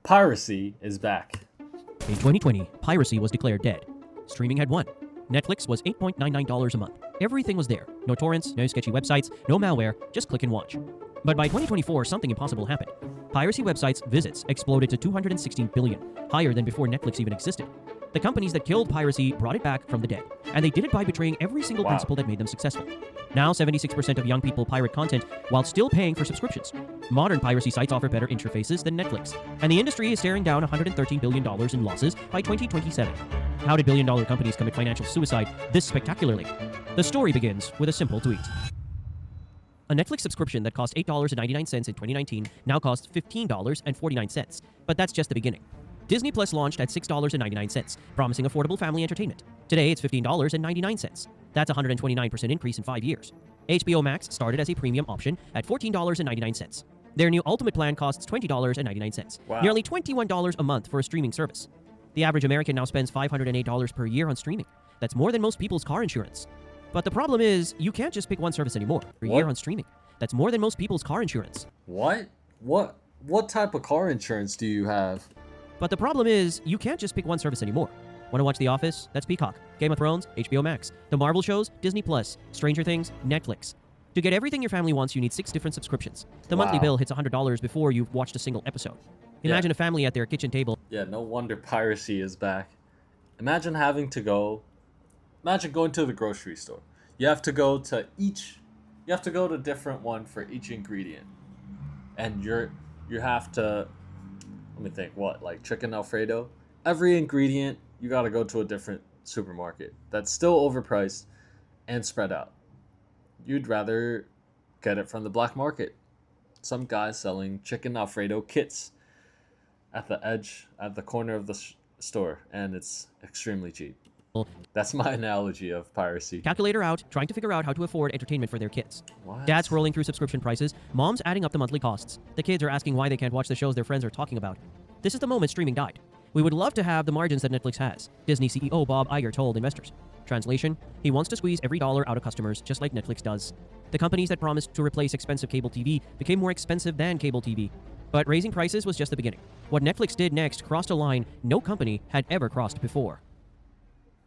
Piracy is back. In 2020, piracy was declared dead. Streaming had won. Netflix was $8.99 a month. Everything was there. No torrents, no sketchy websites, no malware, just click and watch. But by 2024, something impossible happened. Piracy websites' visits exploded to 216 billion, higher than before Netflix even existed. The companies that killed piracy brought it back from the dead, and they did it by betraying every single principle that made them successful. Now, 76% of young people pirate content while still paying for subscriptions. Modern piracy sites offer better interfaces than Netflix, and the industry is staring down $113 billion in losses by 2027. How did billion-dollar companies commit financial suicide this spectacularly? The story begins with a simple tweet. A Netflix subscription that cost $8.99 in 2019 now costs $15.49, but that's just the beginning. Disney Plus launched at $6.99, promising affordable family entertainment. Today, it's $15.99. That's a 129% increase in 5 years. HBO Max started as a premium option at $14.99. Their new Ultimate plan costs $20.99, nearly $21 a month for a streaming service. The average American now spends $508 per year on streaming. That's more than most people's car insurance. But the problem is, you can't just pick one service anymore per year on streaming. That's more than most people's car insurance. What type of car insurance do you have? But the problem is, you can't just pick one service anymore. Want to watch The Office? That's Peacock. Game of Thrones? HBO Max. The Marvel shows? Disney Plus. Stranger Things? Netflix. To get everything your family wants, you need 6 different subscriptions. The monthly bill hits $100 before you've watched a single episode. Imagine a family at their kitchen table. Yeah, no wonder piracy is back. Imagine going to the grocery store. You have to go to different one for each ingredient. And you have to, let me think, like chicken Alfredo? Every ingredient, you got to go to a different supermarket that's still overpriced and spread out. You'd rather get it from the black market. Some guy selling chicken Alfredo kits at the corner of the store, and it's extremely cheap. That's my analogy of piracy. Calculator out, trying to figure out how to afford entertainment for their kids. What? Dad's scrolling through subscription prices, mom's adding up the monthly costs. The kids are asking why they can't watch the shows their friends are talking about. This is the moment streaming died. We would love to have the margins that Netflix has, Disney CEO Bob Iger told investors. Translation, he wants to squeeze every dollar out of customers just like Netflix does. The companies that promised to replace expensive cable TV became more expensive than cable TV. But raising prices was just the beginning. What Netflix did next crossed a line no company had ever crossed before.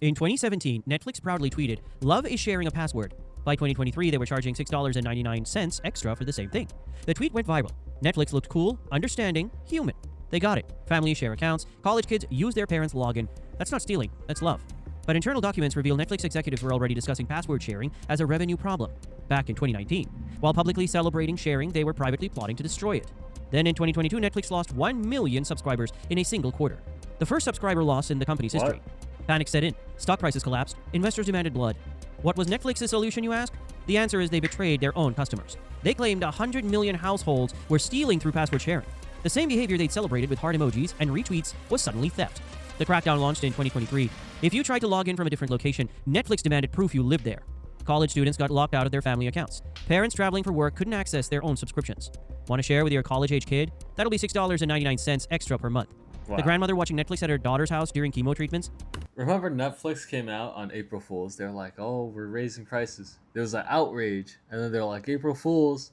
In 2017, Netflix proudly tweeted, "Love is sharing a password." By 2023, they were charging $6.99 extra for the same thing. The tweet went viral. Netflix looked cool, understanding, human. They got it. Families share accounts. College kids use their parents' login. That's not stealing, that's love. But internal documents reveal Netflix executives were already discussing password sharing as a revenue problem back in 2019. While publicly celebrating sharing, they were privately plotting to destroy it. Then in 2022, Netflix lost 1 million subscribers in a single quarter. The first subscriber loss in the company's history. Panic set in. Stock prices collapsed. Investors demanded blood. What was Netflix's solution, you ask? The answer is they betrayed their own customers. They claimed 100 million households were stealing through password sharing. The same behavior they'd celebrated with heart emojis and retweets was suddenly theft. The crackdown launched in 2023. If you tried to log in from a different location, Netflix demanded proof you lived there. College students got locked out of their family accounts. Parents traveling for work couldn't access their own subscriptions. Want to share with your college-age kid? That'll be $6.99 extra per month. The grandmother watching Netflix at her daughter's house during chemo treatments? Remember Netflix came out on April Fools? They're like, oh, we're raising prices. There was an outrage. And then they're like, April Fools.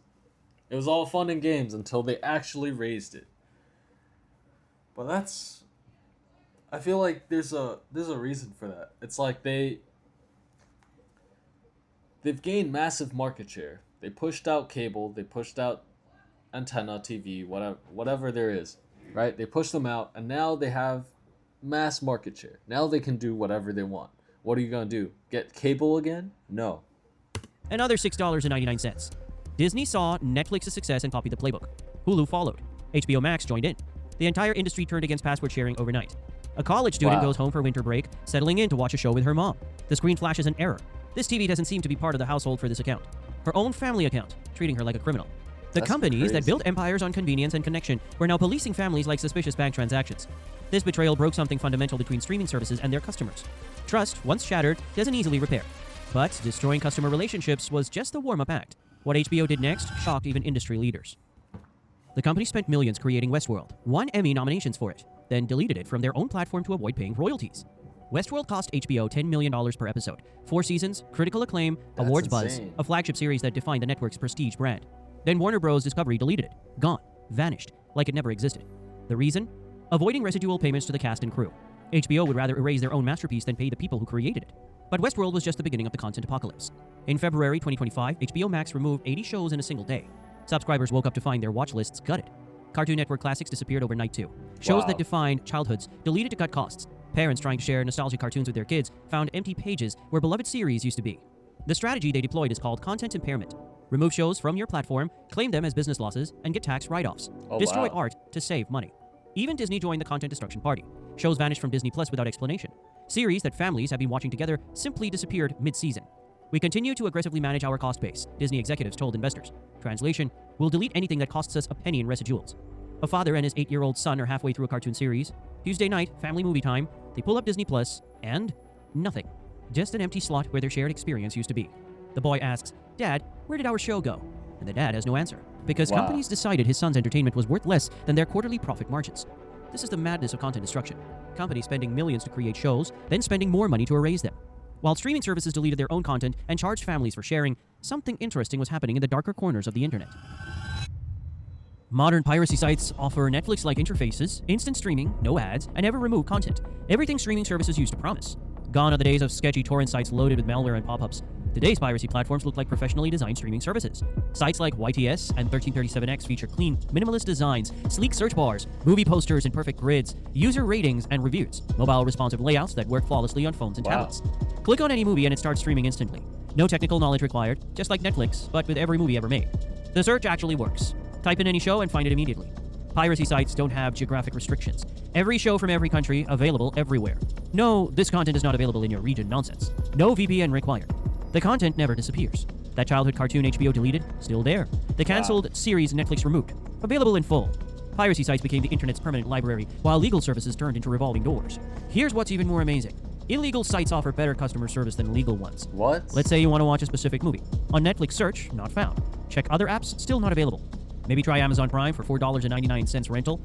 It was all fun and games until they actually raised it. But I feel like there's a reason for that. It's like they've gained massive market share. They pushed out cable. They pushed out antenna TV, whatever there is. Right? They pushed them out, and now they have mass market share. Now they can do whatever they want. What are you going to do? Get cable again? No. Another $6.99. Disney saw Netflix's success and copied the playbook. Hulu followed. HBO Max joined in. The entire industry turned against password sharing overnight. A college student goes home for winter break, settling in to watch a show with her mom. The screen flashes an error. This TV doesn't seem to be part of the household for this account. Her own family account, treating her like a criminal. The companies that built empires on convenience and connection were now policing families like suspicious bank transactions. This betrayal broke something fundamental between streaming services and their customers. Trust, once shattered, doesn't easily repair. But destroying customer relationships was just the warm-up act. What HBO did next shocked even industry leaders. The company spent millions creating Westworld, won Emmy nominations for it, then deleted it from their own platform to avoid paying royalties. Westworld cost HBO $10 million per episode, 4 seasons, critical acclaim, awards buzz, a flagship series that defined the network's prestige brand. Then Warner Bros. Discovery deleted it, gone, vanished, like it never existed. The reason? avoiding residual payments to the cast and crew. HBO would rather erase their own masterpiece than pay the people who created it. But Westworld was just the beginning of the content apocalypse. In February 2025, HBO Max removed 80 shows in a single day. Subscribers woke up to find their watch lists gutted. Cartoon Network classics disappeared overnight too. Shows that defined childhoods deleted to cut costs. Parents trying to share nostalgic cartoons with their kids found empty pages where beloved series used to be. The strategy they deployed is called content impairment. Remove shows from your platform, claim them as business losses, and get tax write-offs. Destroy art to save money. Even Disney joined the content destruction party. Shows vanished from Disney Plus without explanation. Series that families have been watching together simply disappeared mid-season. We continue to aggressively manage our cost base, Disney executives told investors. Translation, we'll delete anything that costs us a penny in residuals. A father and his 8-year-old son are halfway through a cartoon series. Tuesday night, family movie time. They pull up Disney Plus, and nothing. Just an empty slot where their shared experience used to be. The boy asks, "Dad, where did our show go?" And the dad has no answer, because companies decided his son's entertainment was worth less than their quarterly profit margins. This is the madness of content destruction. Companies spending millions to create shows, then spending more money to erase them. While streaming services deleted their own content and charged families for sharing, something interesting was happening in the darker corners of the internet. Modern piracy sites offer Netflix-like interfaces, instant streaming, no ads, and never remove content. Everything streaming services used to promise. Gone are the days of sketchy torrent sites loaded with malware and pop-ups. Today's piracy platforms look like professionally designed streaming services. Sites like YTS and 1337X feature clean, minimalist designs, sleek search bars, movie posters and perfect grids, user ratings and reviews, mobile responsive layouts that work flawlessly on phones and tablets. Click on any movie and it starts streaming instantly. No technical knowledge required, just like Netflix, but with every movie ever made. The search actually works. Type in any show and find it immediately. Piracy sites don't have geographic restrictions. Every show from every country available everywhere. No, this content is not available in your region nonsense. No VPN required. The content never disappears. That childhood cartoon HBO deleted, still there. The cancelled series Netflix removed, available in full. Piracy sites became the internet's permanent library, while legal services turned into revolving doors. Here's what's even more amazing. Illegal sites offer better customer service than legal ones. What? Let's say you want to watch a specific movie. On Netflix search, not found. Check other apps, still not available. Maybe try Amazon Prime for $4.99 rental.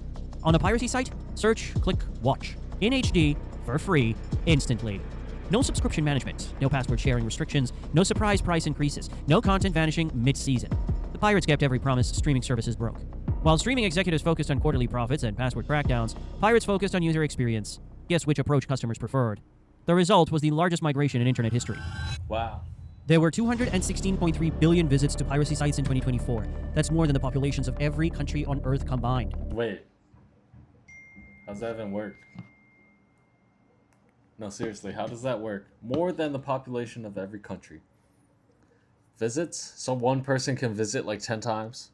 On a piracy site, search, click, watch. In HD, for free, instantly. No subscription management, no password sharing restrictions, no surprise price increases, no content vanishing mid-season. The pirates kept every promise streaming services broke. While streaming executives focused on quarterly profits and password crackdowns, pirates focused on user experience. Guess which approach customers preferred? The result was the largest migration in internet history. Wow. There were 216.3 billion visits to piracy sites in 2024. That's more than the populations of every country on Earth combined. Wait. How's that even work? No, seriously, how does that work? More than the population of every country. Visits? So one person can visit like 10 times?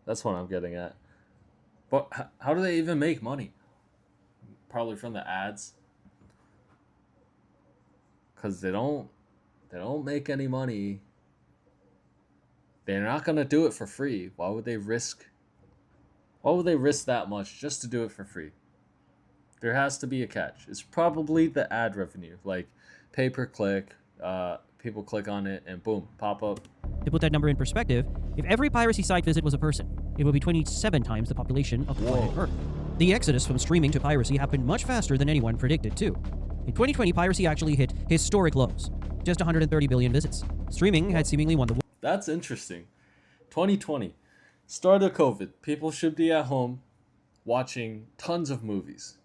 That's what I'm getting at. But how do they even make money? Probably from the ads. Because they don't make any money. They're not going to do it for free. Why would they risk that much just to do it for free? There has to be a catch. It's probably the ad revenue, like pay per click. People click on it and boom, pop up. To put that number in perspective, if every piracy site visit was a person, it would be 27 times the population of the planet Earth. The exodus from streaming to piracy happened much faster than anyone predicted, too. In 2020, piracy actually hit historic lows. Just 130 billion visits. Streaming had seemingly won the war. That's interesting. 2020, start of COVID. People should be at home watching tons of movies.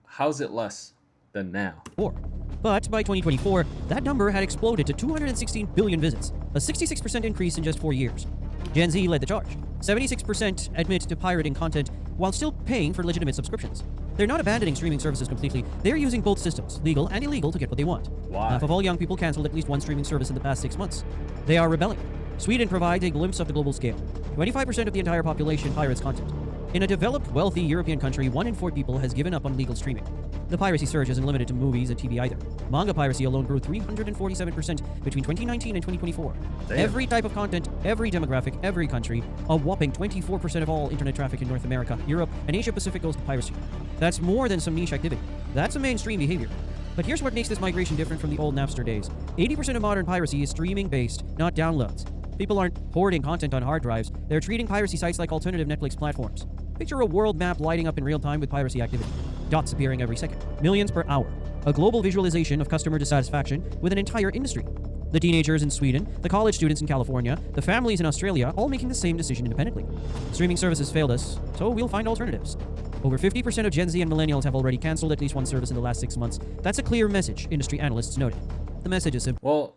How's it less than now? But by 2024, that number had exploded to 216 billion visits, a 66% increase in just 4 years. Gen Z led the charge. 76% admit to pirating content while still paying for legitimate subscriptions. They're not abandoning streaming services completely. They're using both systems, legal and illegal, to get what they want. Why? Half of all young people canceled at least one streaming service in the past 6 months. They are rebelling. Sweden provides a glimpse of the global scale. 25% of the entire population pirates content. In a developed, wealthy European country, 1 in 4 people has given up on legal streaming. The piracy surge isn't limited to movies and TV either. Manga piracy alone grew 347% between 2019 and 2024. Damn. Every type of content, every demographic, every country, a whopping 24% of all internet traffic in North America, Europe, and Asia Pacific goes to piracy. That's more than some niche activity. That's a mainstream behavior. But here's what makes this migration different from the old Napster days. 80% of modern piracy is streaming-based, not downloads. People aren't hoarding content on hard drives. They're treating piracy sites like alternative Netflix platforms. Picture a world map lighting up in real time with piracy activity. Dots appearing every second. Millions per hour. A global visualization of customer dissatisfaction with an entire industry. The teenagers in Sweden, the college students in California, the families in Australia, all making the same decision independently. Streaming services failed us, so we'll find alternatives. Over 50% of Gen Z and millennials have already canceled at least one service in the last 6 months. That's a clear message, industry analysts noted. The message is simple. Well,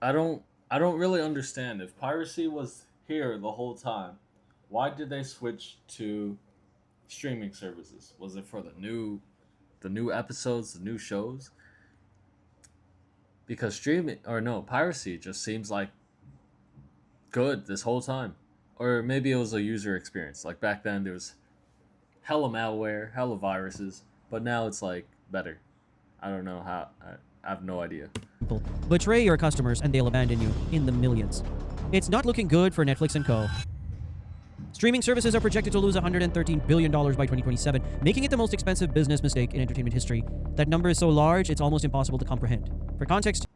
I don't really understand. If piracy was here the whole time, why did they switch to streaming services? Was it for the new episodes, the new shows? Because streaming or no, piracy just seems like good this whole time. Or maybe it was a user experience. Like back then there was hella malware, hella viruses, but now it's like better. I don't know how. I have no idea. Betray your customers and they'll abandon you in the millions. It's not looking good for Netflix and co. Streaming services are projected to lose $113 billion by 2027, making it the most expensive business mistake in entertainment history. That number is so large, it's almost impossible to comprehend. For context,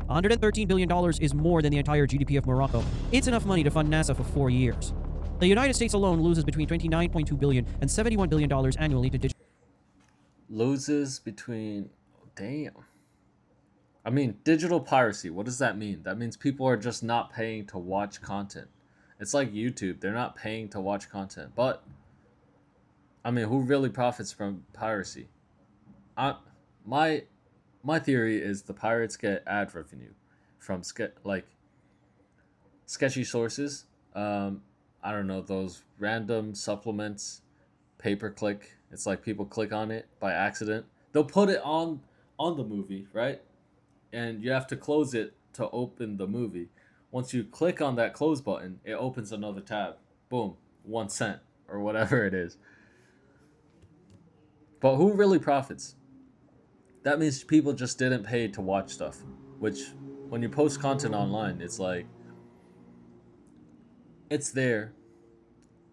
$113 billion is more than the entire GDP of Morocco. It's enough money to fund NASA for 4 years. The United States alone loses between $29.2 billion and $71 billion annually to digital. Loses between. Damn. I mean, digital piracy, what does that mean? That means people are just not paying to watch content. It's like YouTube, they're not paying to watch content. But, I mean, who really profits from piracy? My theory is the pirates get ad revenue from sketchy sources. I don't know, those random supplements, pay-per-click. It's like people click on it by accident. They'll put it on the movie, right? And you have to close it to open the movie. Once you click on that close button, it opens another tab. Boom, 1 cent or whatever it is. But who really profits? That means people just didn't pay to watch stuff. Which, when you post content online, it's like, it's there,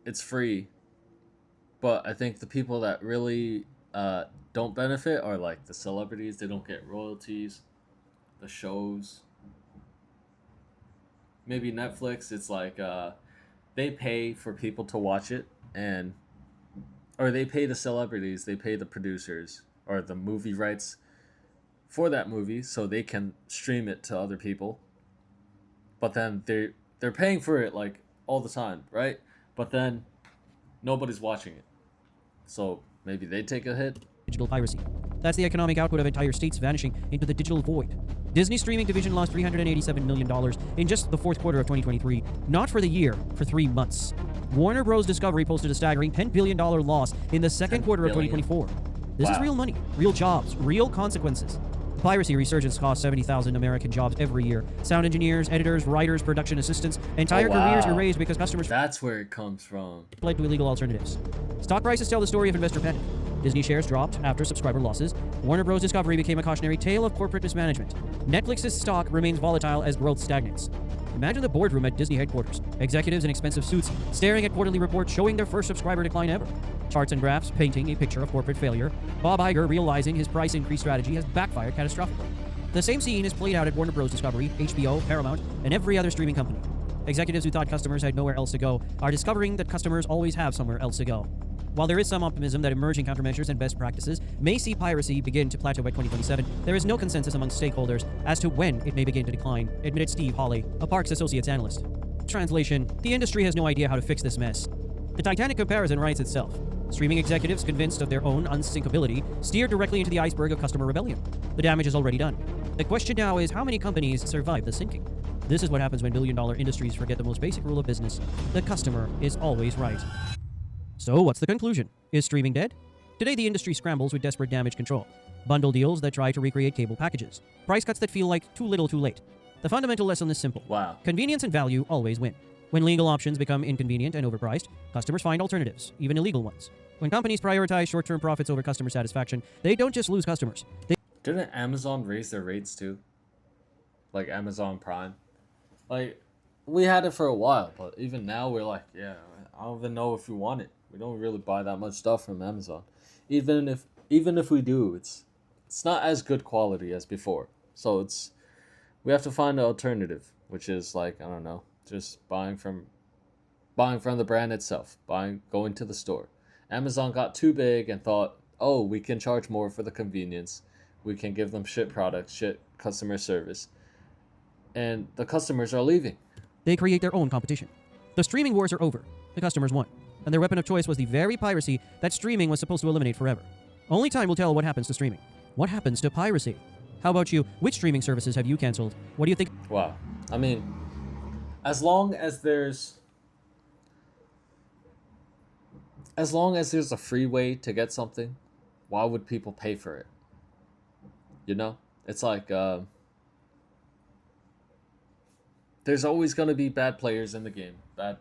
it's free. But I think the people that really don't benefit are like the celebrities. They don't get royalties. The shows. Maybe Netflix, it's like they pay for people to watch it, or they pay the celebrities, they pay the producers or the movie rights for that movie so they can stream it to other people. But then they're paying for it like all the time, right? But then nobody's watching it. So maybe they take a hit. Digital piracy. That's the economic output of entire states vanishing into the digital void. Disney's streaming division lost $387 million in just the fourth quarter of 2023, not for the year, for 3 months. Warner Bros. Discovery posted a staggering $10 billion loss in the second quarter of 2024. This is real money, real jobs, real consequences. Piracy resurgence costs 70,000 American jobs every year. Sound engineers, editors, writers, production assistants, entire careers erased because customers... That's where it comes from. ...fled to illegal alternatives. Stock prices tell the story of investor panic. Disney shares dropped after subscriber losses. Warner Bros. Discovery became a cautionary tale of corporate mismanagement. Netflix's stock remains volatile as growth stagnates. Imagine the boardroom at Disney headquarters. Executives in expensive suits staring at quarterly reports showing their first subscriber decline ever. Charts and graphs painting a picture of corporate failure. Bob Iger realizing his price increase strategy has backfired catastrophically. The same scene is played out at Warner Bros. Discovery, HBO, Paramount, and every other streaming company. Executives who thought customers had nowhere else to go are discovering that customers always have somewhere else to go. While there is some optimism that emerging countermeasures and best practices may see piracy begin to plateau by 2027, there is no consensus among stakeholders as to when it may begin to decline, admitted Steve Hawley, a Parks Associates analyst. Translation: the industry has no idea how to fix this mess. The Titanic comparison writes itself. Streaming executives convinced of their own unsinkability steered directly into the iceberg of customer rebellion. The damage is already done. The question now is how many companies survive the sinking? This is what happens when billion-dollar industries forget the most basic rule of business. The customer is always right. So what's the conclusion? Is streaming dead? Today the industry scrambles with desperate damage control. Bundle deals that try to recreate cable packages. Price cuts that feel like too little too late. The fundamental lesson is simple. Convenience and value always win. When legal options become inconvenient and overpriced, customers find alternatives, even illegal ones. When companies prioritize short-term profits over customer satisfaction, they don't just lose customers. Didn't Amazon raise their rates too? Like Amazon Prime? Like, we had it for a while, but even now we're like, yeah, I don't even know if we want it. We don't really buy that much stuff from Amazon. Even if we do, it's not as good quality as before. So we have to find an alternative, which is like, I don't know, just buying from the brand itself, going to the store. Amazon got too big and thought, oh, we can charge more for the convenience. We can give them shit products, shit customer service. And the customers are leaving. They create their own competition. The streaming wars are over. The customers won. and their weapon of choice was the very piracy that streaming was supposed to eliminate forever. Only time will tell what happens to streaming. What happens to piracy? How about you? Which streaming services have you canceled? What do you think? Wow. I mean, as long as there's a free way to get something, why would people pay for it? You know? It's like there's always going to be bad players in the game, bad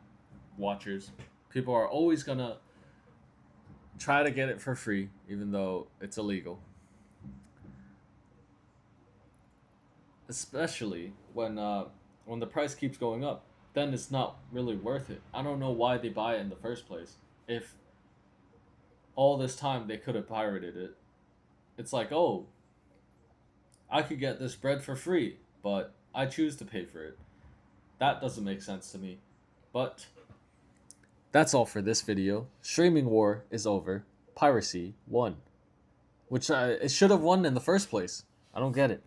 watchers. People are always going to try to get it for free even though it's illegal. Especially when the price keeps going up, then it's not really worth it. I don't know why they buy it in the first place. If all this time they could have pirated it, it's like, oh, I could get this bread for free, but I choose to pay for it. That doesn't make sense to me. But that's all for this video. Streaming war is over. Piracy won, which it should have won in the first place. I don't get it.